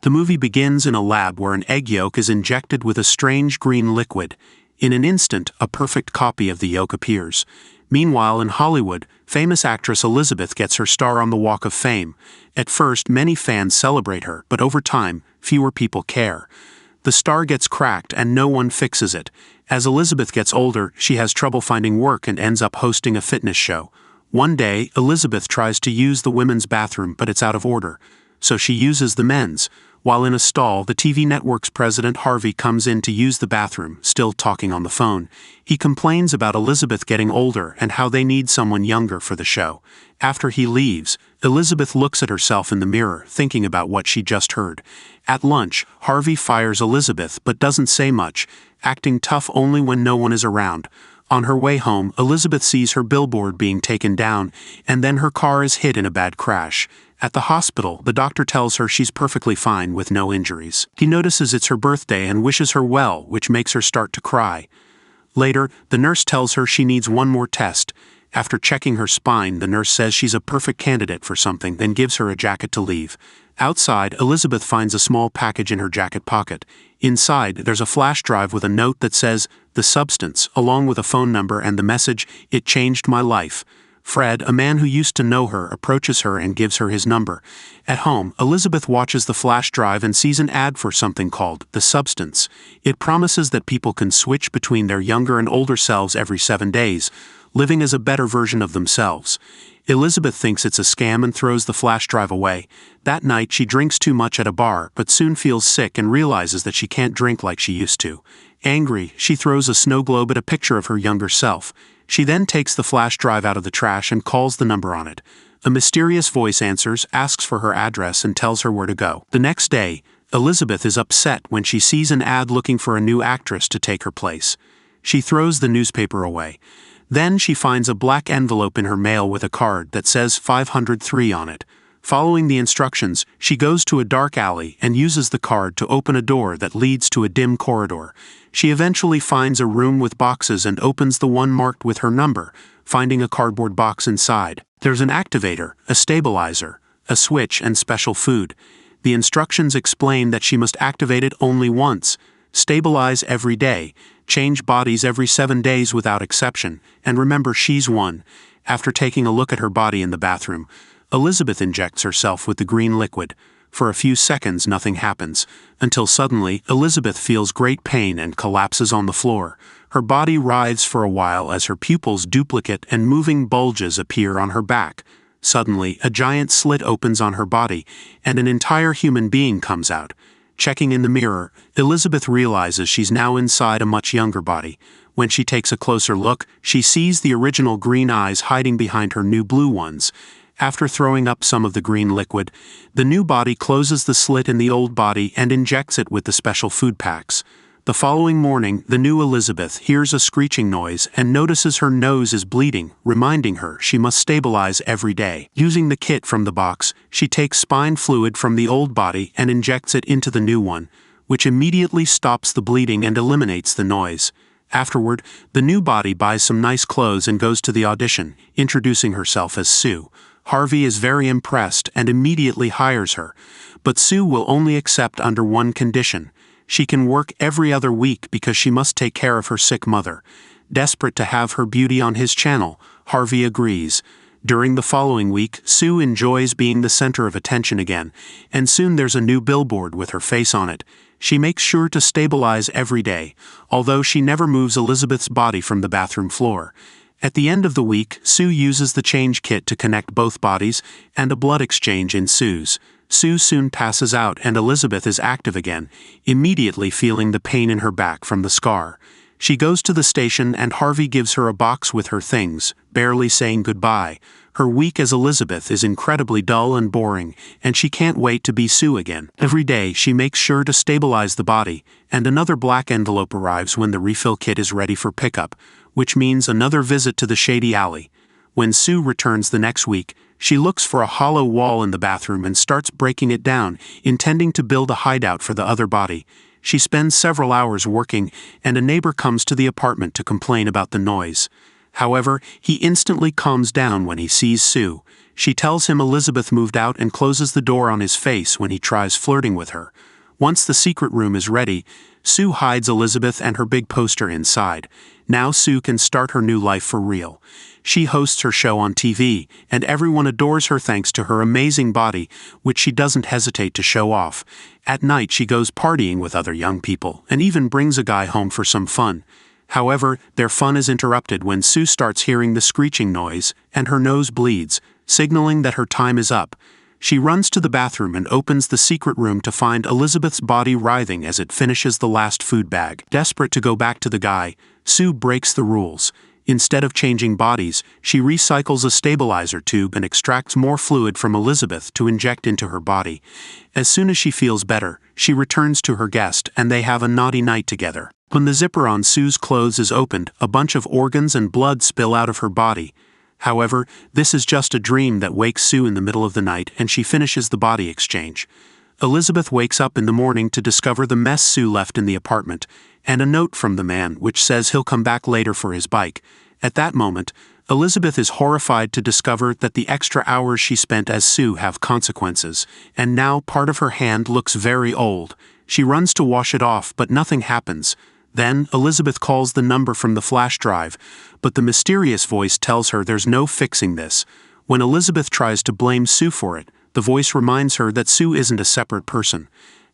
The movie begins in a lab where an egg yolk is injected with a strange green liquid. In an instant, a perfect copy of the yolk appears. Meanwhile, in Hollywood, famous actress Elisabeth gets her star on the Walk of Fame. At first, many fans celebrate her, but over time, fewer people care. The star gets cracked and no one fixes it. As Elisabeth gets older, she has trouble finding work and ends up hosting a fitness show. One day, Elisabeth tries to use the women's bathroom, but it's out of order. So she uses the men's. While in a stall, the TV network's president Harvey comes in to use the bathroom, still talking on the phone. He complains about Elisabeth getting older and how they need someone younger for the show. After he leaves, Elisabeth looks at herself in the mirror, thinking about what she just heard. At lunch, Harvey fires Elisabeth but doesn't say much, acting tough only when no one is around. On her way home, Elisabeth sees her billboard being taken down, and then her car is hit in a bad crash. At the hospital, the doctor tells her she's perfectly fine with no injuries. He notices it's her birthday and wishes her well, which makes her start to cry. Later, the nurse tells her she needs one more test. After checking her spine, the nurse says she's a perfect candidate for something, then gives her a jacket to leave. Outside, Elisabeth finds a small package in her jacket pocket. Inside, there's a flash drive with a note that says, "The substance," along with a phone number and the message, "It changed my life." Fred, a man who used to know her, approaches her and gives her his number. At home, Elisabeth watches the flash drive and sees an ad for something called The Substance. It promises that people can switch between their younger and older selves every 7 days, living as a better version of themselves. Elisabeth thinks it's a scam and throws the flash drive away. That night, she drinks too much at a bar, but soon feels sick and realizes that she can't drink like she used to. Angry, she throws a snow globe at a picture of her younger self. She then takes the flash drive out of the trash and calls the number on it. A mysterious voice answers, asks for her address, and tells her where to go. The next day, Elisabeth is upset when she sees an ad looking for a new actress to take her place. She throws the newspaper away. Then she finds a black envelope in her mail with a card that says 503 on it. Following the instructions, she goes to a dark alley and uses the card to open a door that leads to a dim corridor. She eventually finds a room with boxes and opens the one marked with her number, finding a cardboard box inside. There's an activator, a stabilizer, a switch, and special food. The instructions explain that she must activate it only once, stabilize every day, change bodies every 7 days without exception, and remember she's one. After taking a look at her body in the bathroom, Elisabeth injects herself with the green liquid. For a few seconds nothing happens, until suddenly Elisabeth feels great pain and collapses on the floor. Her body writhes for a while as her pupils duplicate and moving bulges appear on her back. Suddenly, a giant slit opens on her body, and an entire human being comes out. Checking in the mirror, Elisabeth realizes she's now inside a much younger body. When she takes a closer look, she sees the original green eyes hiding behind her new blue ones. After throwing up some of the green liquid, the new body closes the slit in the old body and injects it with the special food packs. The following morning, the new Elisabeth hears a screeching noise and notices her nose is bleeding, reminding her she must stabilize every day. Using the kit from the box, she takes spine fluid from the old body and injects it into the new one, which immediately stops the bleeding and eliminates the noise. Afterward, the new body buys some nice clothes and goes to the audition, introducing herself as Sue. Harvey is very impressed and immediately hires her, but Sue will only accept under one condition. She can work every other week because she must take care of her sick mother. Desperate to have her beauty on his channel, Harvey agrees. During the following week, Sue enjoys being the center of attention again, and soon there's a new billboard with her face on it. She makes sure to stabilize every day, although she never moves Elisabeth's body from the bathroom floor. At the end of the week, Sue uses the change kit to connect both bodies, and a blood exchange ensues. Sue soon passes out and Elisabeth is active again, immediately feeling the pain in her back from the scar. She goes to the station and Harvey gives her a box with her things, barely saying goodbye. Her week as Elisabeth is incredibly dull and boring, and she can't wait to be Sue again. Every day she makes sure to stabilize the body, and another black envelope arrives when the refill kit is ready for pickup, which means another visit to the shady alley. When Sue returns the next week, she looks for a hollow wall in the bathroom and starts breaking it down, intending to build a hideout for the other body. She spends several hours working, and a neighbor comes to the apartment to complain about the noise. However, he instantly calms down when he sees Sue. She tells him Elisabeth moved out and closes the door on his face when he tries flirting with her. Once the secret room is ready, Sue hides Elisabeth and her big poster inside. Now Sue can start her new life for real. She hosts her show on TV, and everyone adores her thanks to her amazing body, which she doesn't hesitate to show off. At night she goes partying with other young people, and even brings a guy home for some fun. However, their fun is interrupted when Sue starts hearing the screeching noise, and her nose bleeds, signaling that her time is up. She runs to the bathroom and opens the secret room to find Elisabeth's body writhing as it finishes the last food bag. Desperate to go back to the guy, Sue breaks the rules. Instead of changing bodies, she recycles a stabilizer tube and extracts more fluid from Elisabeth to inject into her body. As soon as she feels better, she returns to her guest and they have a naughty night together. When the zipper on Sue's clothes is opened, a bunch of organs and blood spill out of her body. However, this is just a dream that wakes Sue in the middle of the night and she finishes the body exchange. Elisabeth wakes up in the morning to discover the mess Sue left in the apartment, and a note from the man which says he'll come back later for his bike. At that moment, Elisabeth is horrified to discover that the extra hours she spent as Sue have consequences, and now part of her hand looks very old. She runs to wash it off, but nothing happens. Then, Elisabeth calls the number from the flash drive, but the mysterious voice tells her there's no fixing this. When Elisabeth tries to blame Sue for it, the voice reminds her that Sue isn't a separate person.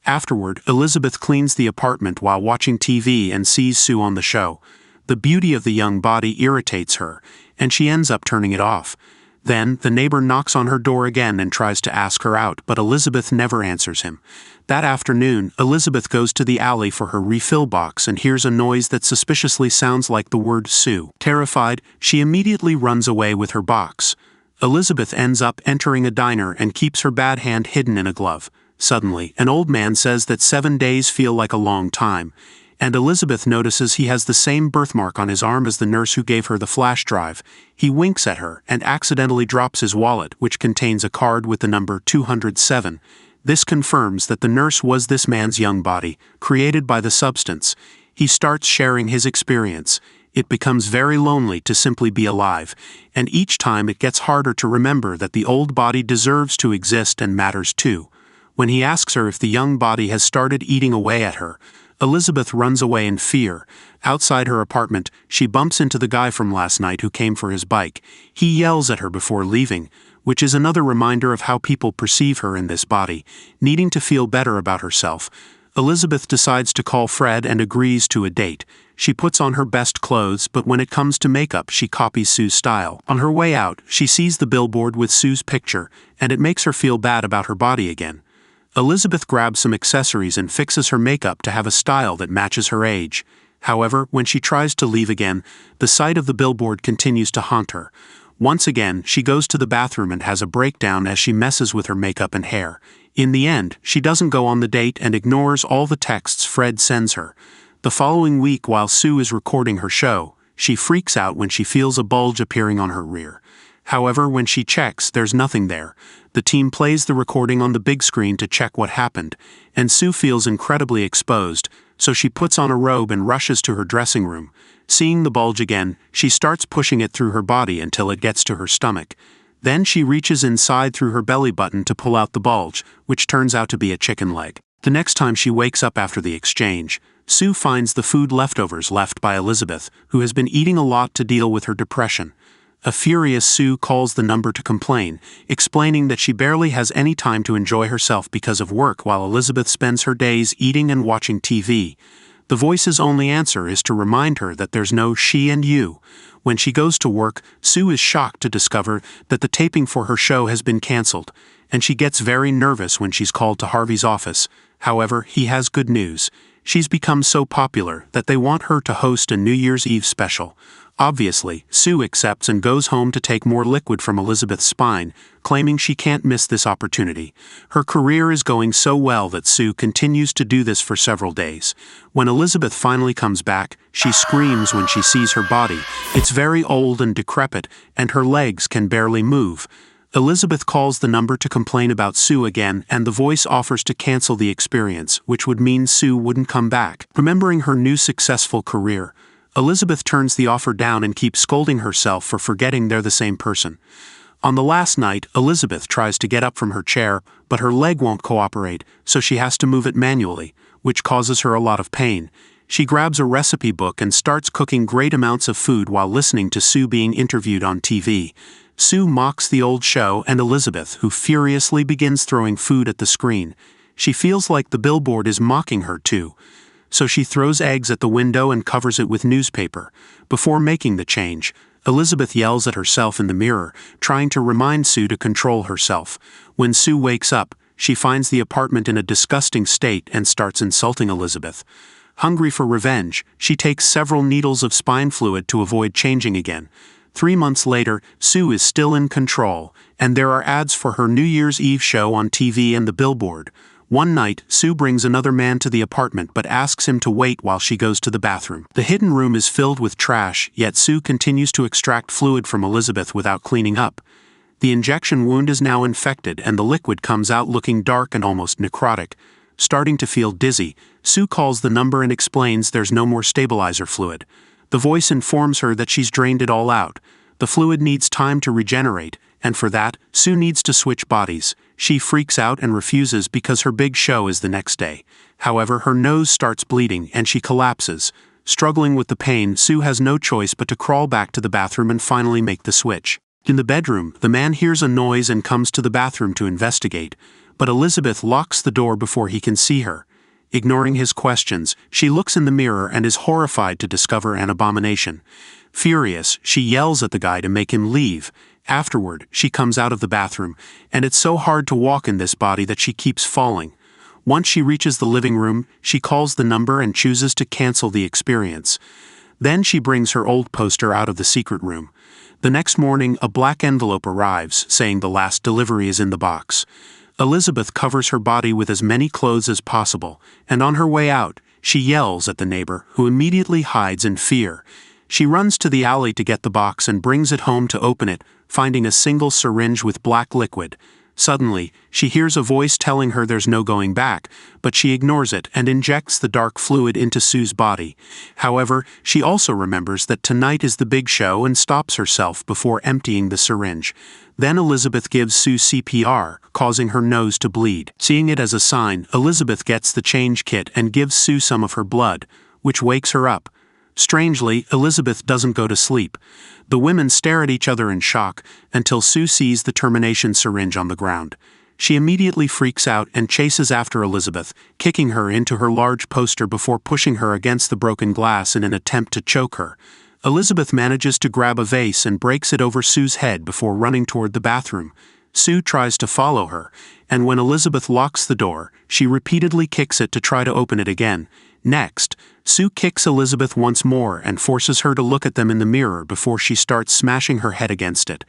Afterward, Elisabeth cleans the apartment while watching TV and sees Sue on the show. The beauty of the young body irritates her, and she ends up turning it off. Then, the neighbor knocks on her door again and tries to ask her out, but Elisabeth never answers him. That afternoon, Elisabeth goes to the alley for her refill box and hears a noise that suspiciously sounds like the word Sue. Terrified, she immediately runs away with her box. Elisabeth ends up entering a diner and keeps her bad hand hidden in a glove. Suddenly, an old man says that 7 days feel like a long time, and Elisabeth notices he has the same birthmark on his arm as the nurse who gave her the flash drive. He winks at her and accidentally drops his wallet, which contains a card with the number 207. This confirms that the nurse was this man's young body, created by the substance. He starts sharing his experience. It becomes very lonely to simply be alive, and each time it gets harder to remember that the old body deserves to exist and matters too. When he asks her if the young body has started eating away at her, Elisabeth runs away in fear. Outside her apartment, she bumps into the guy from last night who came for his bike. He yells at her before leaving, which is another reminder of how people perceive her in this body. Needing to feel better about herself, Elisabeth decides to call Fred and agrees to a date. She puts on her best clothes, but when it comes to makeup, she copies Sue's style. On her way out, she sees the billboard with Sue's picture, and it makes her feel bad about her body again. Elisabeth grabs some accessories and fixes her makeup to have a style that matches her age. However, when she tries to leave again, the sight of the billboard continues to haunt her. Once again, she goes to the bathroom and has a breakdown as she messes with her makeup and hair. In the end, she doesn't go on the date and ignores all the texts Fred sends her. The following week, while Sue is recording her show, she freaks out when she feels a bulge appearing on her rear. However, when she checks, there's nothing there. The team plays the recording on the big screen to check what happened, and Sue feels incredibly exposed, so she puts on a robe and rushes to her dressing room. Seeing the bulge again, she starts pushing it through her body until it gets to her stomach. Then she reaches inside through her belly button to pull out the bulge, which turns out to be a chicken leg. The next time she wakes up after the exchange, Sue finds the food leftovers left by Elisabeth, who has been eating a lot to deal with her depression. A furious Sue calls the number to complain, explaining that she barely has any time to enjoy herself because of work while Elisabeth spends her days eating and watching TV. The voice's only answer is to remind her that there's no she and you. When she goes to work, Sue is shocked to discover that the taping for her show has been canceled, and she gets very nervous when she's called to Harvey's office. However, he has good news. She's become so popular that they want her to host a New Year's Eve special. Obviously, Sue accepts and goes home to take more liquid from Elisabeth's spine, claiming she can't miss this opportunity. Her career is going so well that Sue continues to do this for several days. When Elisabeth finally comes back, she screams when she sees her body. It's very old and decrepit, and her legs can barely move. Elisabeth calls the number to complain about Sue again, and the voice offers to cancel the experience, which would mean Sue wouldn't come back. Remembering her new successful career, Elisabeth turns the offer down and keeps scolding herself for forgetting they're the same person. On the last night, Elisabeth tries to get up from her chair, but her leg won't cooperate, so she has to move it manually, which causes her a lot of pain. She grabs a recipe book and starts cooking great amounts of food while listening to Sue being interviewed on TV. Sue mocks the old show and Elisabeth, who furiously begins throwing food at the screen. She feels like the billboard is mocking her too. So she throws eggs at the window and covers it with newspaper. Before making the change, Elisabeth yells at herself in the mirror, trying to remind Sue to control herself. When Sue wakes up, she finds the apartment in a disgusting state and starts insulting Elisabeth. Hungry for revenge, she takes several needles of spine fluid to avoid changing again. 3 months later, Sue is still in control, and there are ads for her New Year's Eve show on TV and the billboard. One night, Sue brings another man to the apartment but asks him to wait while she goes to the bathroom. The hidden room is filled with trash, yet Sue continues to extract fluid from Elisabeth without cleaning up. The injection wound is now infected and the liquid comes out looking dark and almost necrotic. Starting to feel dizzy, Sue calls the number and explains there's no more stabilizer fluid. The voice informs her that she's drained it all out. The fluid needs time to regenerate, and for that, Sue needs to switch bodies. She freaks out and refuses because her big show is the next day. However, her nose starts bleeding and she collapses. Struggling with the pain, Sue has no choice but to crawl back to the bathroom and finally make the switch. In the bedroom, the man hears a noise and comes to the bathroom to investigate, but Elisabeth locks the door before he can see her. Ignoring his questions, she looks in the mirror and is horrified to discover an abomination. Furious, she yells at the guy to make him leave. Afterward, she comes out of the bathroom, and it's so hard to walk in this body that she keeps falling. Once she reaches the living room, she calls the number and chooses to cancel the experience. Then she brings her old poster out of the secret room. The next morning, a black envelope arrives, saying the last delivery is in the box. Elisabeth covers her body with as many clothes as possible, and on her way out, she yells at the neighbor, who immediately hides in fear. She runs to the alley to get the box and brings it home to open it, finding a single syringe with black liquid. Suddenly, she hears a voice telling her there's no going back, but she ignores it and injects the dark fluid into Sue's body. However, she also remembers that tonight is the big show and stops herself before emptying the syringe. Then Elisabeth gives Sue CPR, causing her nose to bleed. Seeing it as a sign, Elisabeth gets the change kit and gives Sue some of her blood, which wakes her up. Strangely, Elisabeth doesn't go to sleep. The women stare at each other in shock until Sue sees the termination syringe on the ground. She immediately freaks out and chases after Elisabeth, kicking her into her large poster before pushing her against the broken glass in an attempt to choke her. Elisabeth manages to grab a vase and breaks it over Sue's head before running toward the bathroom. Sue tries to follow her, and when Elisabeth locks the door, she repeatedly kicks it to try to open it again. Next, Sue kicks Elisabeth once more and forces her to look at them in the mirror before she starts smashing her head against it.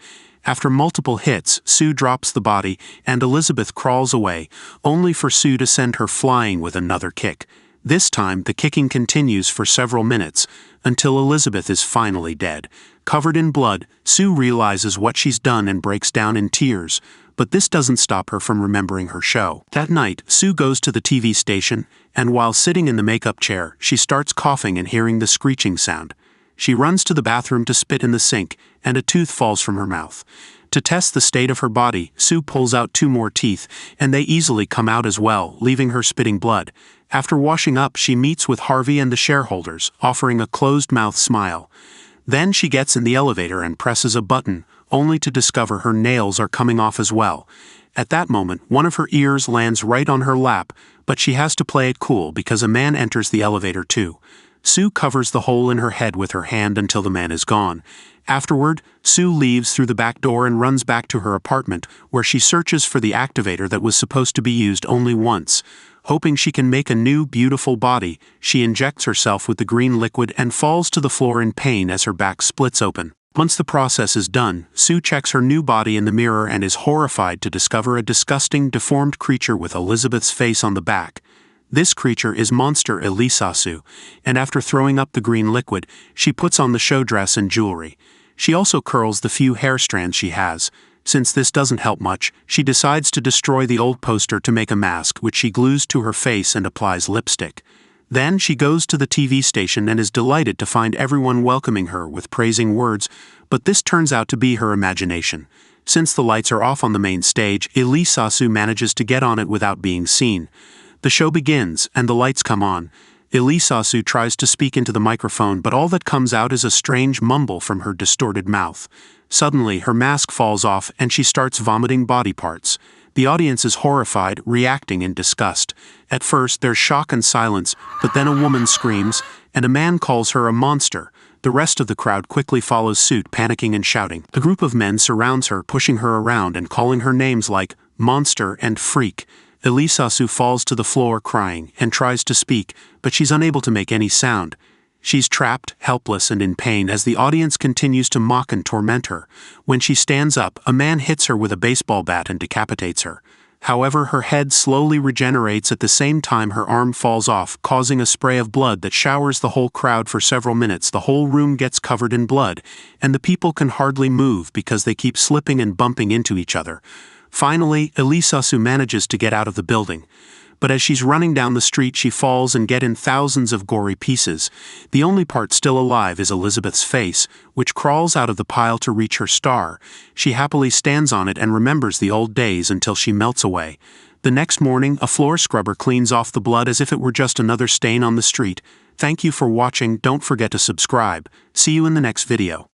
After multiple hits, Sue drops the body and Elisabeth crawls away, only for Sue to send her flying with another kick. This time, the kicking continues for several minutes, until Elisabeth is finally dead. Covered in blood, Sue realizes what she's done and breaks down in tears, but this doesn't stop her from remembering her show. That night, Sue goes to the TV station, and while sitting in the makeup chair, she starts coughing and hearing the screeching sound. She runs to the bathroom to spit in the sink, and a tooth falls from her mouth. To test the state of her body, Sue pulls out 2 more teeth, and they easily come out as well, leaving her spitting blood. After washing up, she meets with Harvey and the shareholders, offering a closed-mouth smile. Then she gets in the elevator and presses a button, only to discover her nails are coming off as well. At that moment, one of her ears lands right on her lap, but she has to play it cool because a man enters the elevator too. Sue covers the hole in her head with her hand until the man is gone. Afterward, Sue leaves through the back door and runs back to her apartment, where she searches for the activator that was supposed to be used only once. Hoping she can make a new, beautiful body, she injects herself with the green liquid and falls to the floor in pain as her back splits open. Once the process is done, Sue checks her new body in the mirror and is horrified to discover a disgusting, deformed creature with Elisabeth's face on the back. This creature is monster Elisabeth, and after throwing up the green liquid, she puts on the show dress and jewelry. She also curls the few hair strands she has. Since this doesn't help much, she decides to destroy the old poster to make a mask, which she glues to her face and applies lipstick. Then she goes to the TV station and is delighted to find everyone welcoming her with praising words, but this turns out to be her imagination. Since the lights are off on the main stage, Elisabeth manages to get on it without being seen. The show begins, and the lights come on. Elisabeth tries to speak into the microphone, but all that comes out is a strange mumble from her distorted mouth. Suddenly, her mask falls off, and she starts vomiting body parts. The audience is horrified, reacting in disgust. At first, there's shock and silence, but then a woman screams, and a man calls her a monster. The rest of the crowd quickly follows suit, panicking and shouting. A group of men surrounds her, pushing her around and calling her names like monster and freak. Elisabeth falls to the floor crying and tries to speak, but she's unable to make any sound. She's trapped, helpless, and in pain as the audience continues to mock and torment her. When she stands up, a man hits her with a baseball bat and decapitates her. However, her head slowly regenerates at the same time her arm falls off, causing a spray of blood that showers the whole crowd for several minutes. The whole room gets covered in blood, and the people can hardly move because they keep slipping and bumping into each other. Finally, Elisabeth manages to get out of the building. But as she's running down the street, she falls and gets in thousands of gory pieces. The only part still alive is Elisabeth's face, which crawls out of the pile to reach her star. She happily stands on it and remembers the old days until she melts away. The next morning, a floor scrubber cleans off the blood as if it were just another stain on the street. Thank you for watching. Don't forget to subscribe. See you in the next video.